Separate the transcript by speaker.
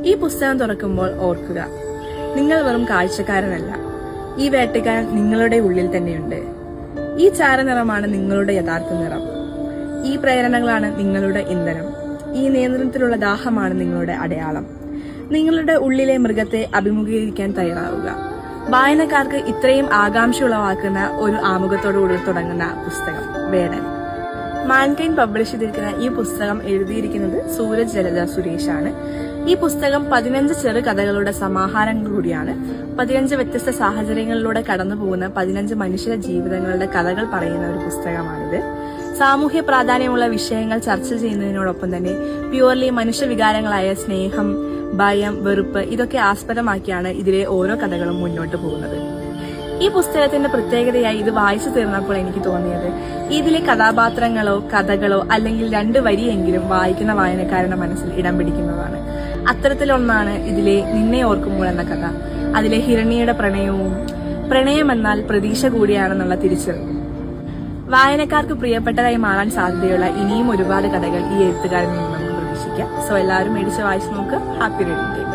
Speaker 1: ഈ പുസ്തകം തുറക്കുമ്പോൾ ഓർക്കുക, നിങ്ങൾ വെറും കാഴ്ചക്കാരനല്ല. ഈ വേട്ടക്കാരൻ നിങ്ങളുടെ ഉള്ളിൽ തന്നെയുണ്ട്. ഈ ചാരനിറമാണ് നിങ്ങളുടെ യഥാർത്ഥ നിറം. ഈ പ്രേരണകളാണ് നിങ്ങളുടെ ഇന്ധനം. ഈ നിയന്ത്രണത്തിലുള്ള ദാഹമാണ് നിങ്ങളുടെ അടയാളം. നിങ്ങളുടെ ഉള്ളിലെ മൃഗത്തെ അഭിമുഖീകരിക്കാൻ തയ്യാറാവുക. വായനക്കാർക്ക് ഇത്രയും ആകാംക്ഷ ഉളവാക്കുന്ന ഒരു ആമുഖത്തോടുകൂടി തുടങ്ങുന്ന പുസ്തകം വേടൻ. മാൻകൈൻഡ് പബ്ലിഷ് ചെയ്തിരിക്കുന്ന ഈ പുസ്തകം എഴുതിയിരിക്കുന്നത് സൂരജ് ജലജ സുരേഷാണ്. ഈ പുസ്തകം 15 ചെറു കഥകളുടെ സമാഹാരം കൂടിയാണ്. 15 വ്യത്യസ്ത സാഹചര്യങ്ങളിലൂടെ കടന്നു പോകുന്ന 15 മനുഷ്യ ജീവിതങ്ങളുടെ കഥകൾ പറയുന്ന ഒരു പുസ്തകമാണിത്. സാമൂഹ്യ പ്രാധാന്യമുള്ള വിഷയങ്ങൾ ചർച്ച ചെയ്യുന്നതിനോടൊപ്പം തന്നെ പ്യുവർലി മനുഷ്യ വികാരങ്ങളായ സ്നേഹം, ഭയം, വെറുപ്പ് ഇതൊക്കെ ആസ്പദമാക്കിയാണ് ഇതിലെ ഓരോ കഥകളും മുന്നോട്ട് പോകുന്നത്. ഈ പുസ്തകത്തിന്റെ പ്രത്യേകതയായി ഇത് വായിച്ചു തീർന്നപ്പോൾ എനിക്ക് തോന്നിയത്, ഇതിലെ കഥാപാത്രങ്ങളോ കഥകളോ അല്ലെങ്കിൽ 2 വരിയെങ്കിലും വായിക്കുന്ന വായനക്കാരുടെ മനസ്സിൽ ഇടം പിടിക്കുന്നതാണ്. അത്തരത്തിലൊന്നാണ് ഇതിലെ നിന്നെ ഓർക്കുമ്പോൾ എന്ന കഥ. അതിലെ ഹിരണ്യയുടെ പ്രണയമെന്നാൽ പ്രതീക്ഷ കൂടിയാണെന്നുള്ള തിരിച്ചറിവ്. വായനക്കാർക്ക് പ്രിയപ്പെട്ടതായി മാറാൻ സാധ്യതയുള്ള ഇനിയും ഒരുപാട് കഥകൾ ഈ എഴുത്തുകാരിൽ നിന്ന് നമുക്ക് പ്രതീക്ഷിക്കാം. സോ എല്ലാവരും മേടിച്ച് വായിച്ചു നോക്കുക. Happy reading day.